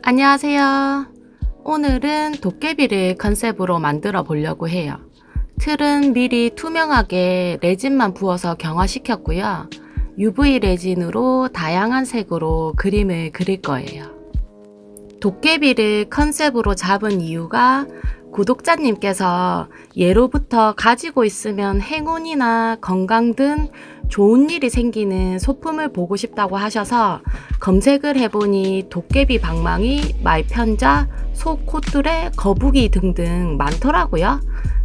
안녕하세요. 오늘은 도깨비를 컨셉으로 만들어 보려고 해요. 틀은 미리 투명하게 레진만 부어서 경화시켰고요. UV 레진으로 다양한 색으로 그림을 그릴 거예요. 도깨비를 컨셉으로 잡은 이유가 구독자님께서 예로부터 가지고 있으면 행운이나 건강 등 좋은 일이 생기는 소품을 보고 싶다고 하셔서 검색을 해보니 도깨비 방망이, 말편자, 소 콧뚜레, 거북이 등등 많더라고요.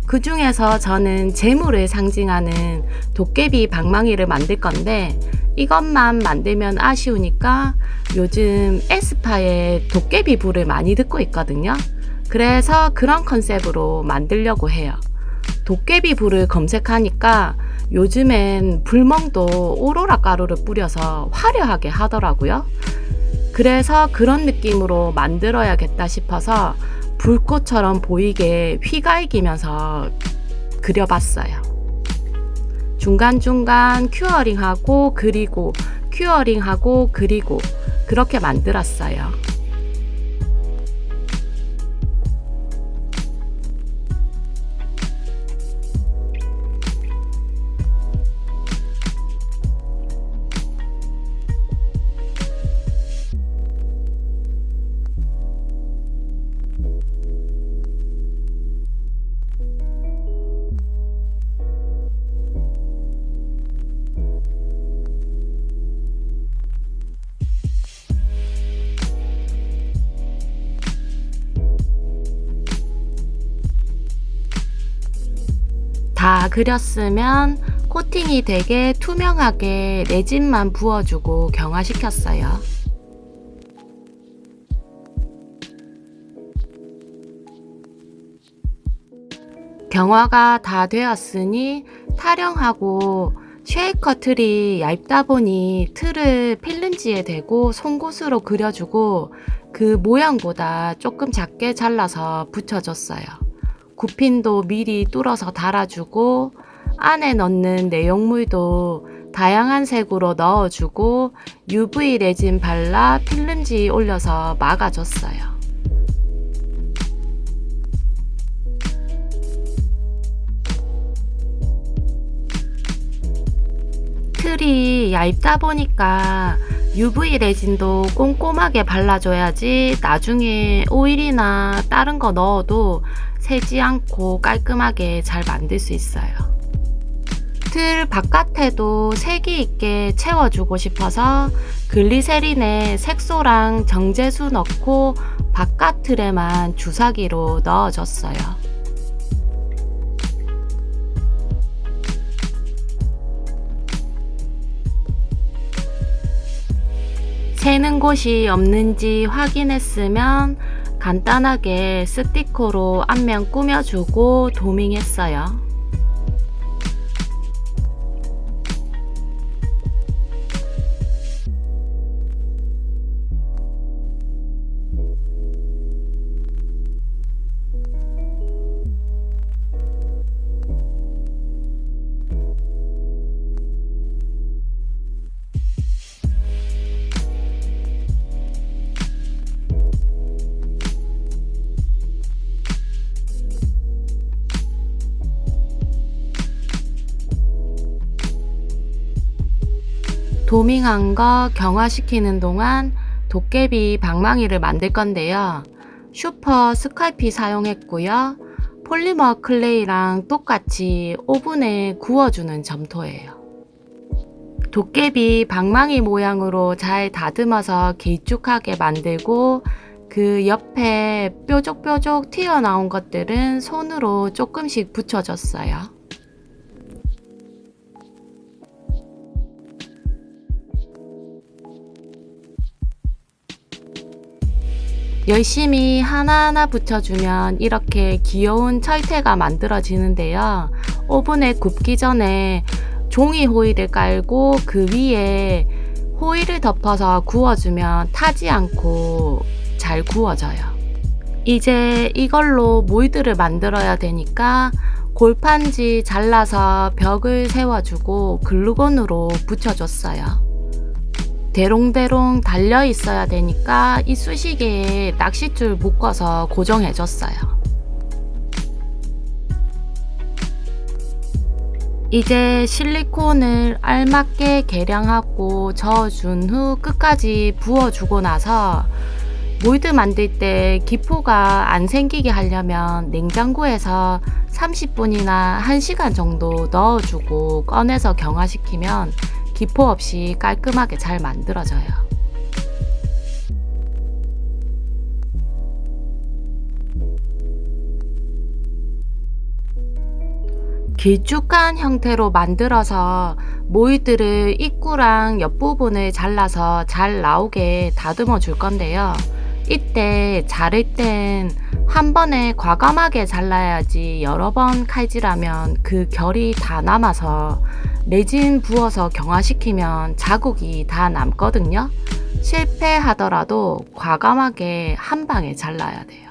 그 중에서 저는 재물을 상징하는 도깨비 방망이를 만들 건데 이것만 만들면 아쉬우니까 요즘 에스파에 도깨비 불을 많이 듣고 있거든요. 그래서 그런 컨셉으로 만들려고 해요. 도깨비 불을 검색하니까 요즘엔 불멍도 오로라 가루를 뿌려서 화려하게 하더라고요. 그래서 그런 느낌으로 만들어야겠다 싶어서 불꽃처럼 보이게 휘갈기면서 그려봤어요. 중간중간 큐어링하고 그리고 큐어링하고 그리고 그렇게 만들었어요. 다 그렸으면 코팅이 되게 투명하게 레진만 부어주고 경화시켰어요. 경화가 다 되었으니 타령하고 쉐이커 틀이 얇다 보니 틀을 필름지에 대고 송곳으로 그려주고 그 모양보다 조금 작게 잘라서 붙여줬어요. 굽힌도 미리 뚫어서 달아주고 안에 넣는 내용물도 다양한 색으로 넣어주고 UV 레진 발라 필름지 올려서 막아줬어요. 틀이 얇다 보니까 UV 레진도 꼼꼼하게 발라줘야지 나중에 오일이나 다른 거 넣어도 새지 않고 깔끔하게 잘 만들 수 있어요. 틀 바깥에도 색이 있게 채워주고 싶어서 글리세린에 색소랑 정제수 넣고 바깥 틀에만 주사기로 넣어줬어요. 새는 곳이 없는지 확인했으면 간단하게 스티커로 앞면 꾸며주고 도밍했어요. 도밍한 거 경화시키는 동안 도깨비 방망이를 만들 건데요. 슈퍼 스칼피 사용했고요. 폴리머 클레이랑 똑같이 오븐에 구워주는 점토예요. 도깨비 방망이 모양으로 잘 다듬어서 길쭉하게 만들고 그 옆에 뾰족뾰족 튀어나온 것들은 손으로 조금씩 붙여줬어요. 열심히 하나하나 붙여주면 이렇게 귀여운 철퇴가 만들어지는데요. 오븐에 굽기 전에 종이 호일을 깔고 그 위에 호일을 덮어서 구워주면 타지 않고 잘 구워져요. 이제 이걸로 몰드를 만들어야 되니까 골판지 잘라서 벽을 세워주고 글루건으로 붙여줬어요. 대롱대롱 달려 있어야 되니까 이쑤시개에 낚싯줄 묶어서 고정해 줬어요. 이제 실리콘을 알맞게 계량하고 저어준 후 끝까지 부어주고 나서 몰드 만들 때 기포가 안 생기게 하려면 냉장고에서 30분이나 1시간 정도 넣어주고 꺼내서 경화시키면 기포 없이 깔끔하게 잘 만들어져요. 길쭉한 형태로 만들어서 모이드를 입구랑 옆부분을 잘라서 잘 나오게 다듬어 줄 건데요. 이때 자를 땐 한 번에 과감하게 잘라야지 여러 번 칼질하면 그 결이 다 남아서 레진 부어서 경화시키면 자국이 다 남거든요. 실패하더라도 과감하게 한 방에 잘라야 돼요.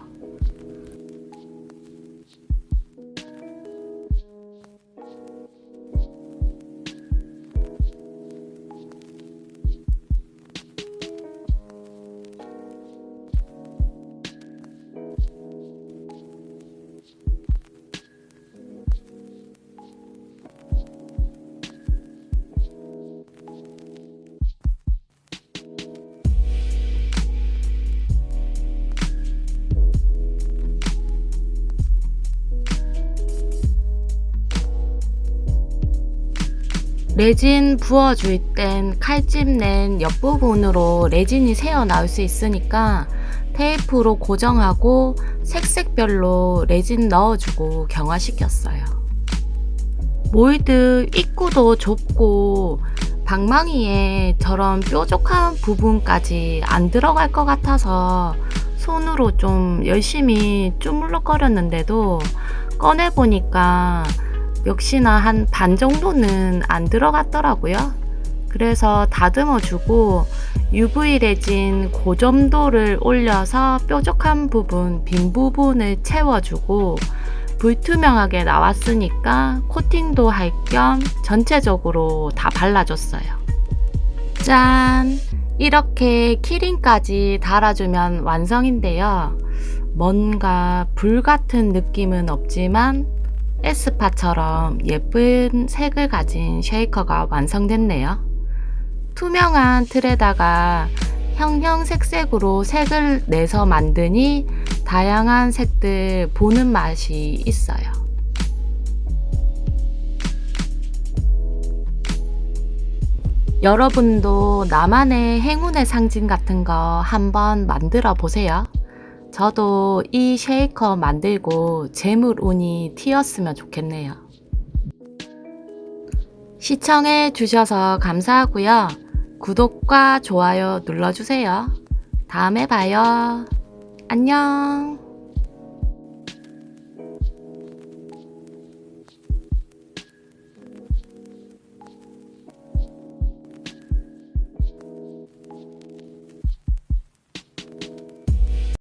레진 부어줄 땐 칼집 낸 옆부분으로 레진이 새어 나올 수 있으니까 테이프로 고정하고 색색별로 레진 넣어주고 경화시켰어요. 몰드 입구도 좁고 방망이에 저런 뾰족한 부분까지 안 들어갈 것 같아서 손으로 좀 열심히 주물럭거렸는데도 꺼내보니까 역시나 한 반 정도는 안 들어갔더라고요. 그래서 다듬어 주고 UV 레진 고점도를 올려서 뾰족한 부분, 빈 부분을 채워주고 불투명하게 나왔으니까 코팅도 할 겸 전체적으로 다 발라줬어요. 짠! 이렇게 키링까지 달아주면 완성인데요. 뭔가 불 같은 느낌은 없지만 에스파처럼 예쁜 색을 가진 쉐이커가 완성됐네요. 투명한 틀에다가 형형색색으로 색을 내서 만드니 다양한 색들 보는 맛이 있어요. 여러분도 나만의 행운의 상징 같은 거 한번 만들어 보세요. 저도 이 쉐이커 만들고 재물운이 튀었으면 좋겠네요. 시청해 주셔서 감사하고요. 구독과 좋아요 눌러주세요. 다음에 봐요. 안녕.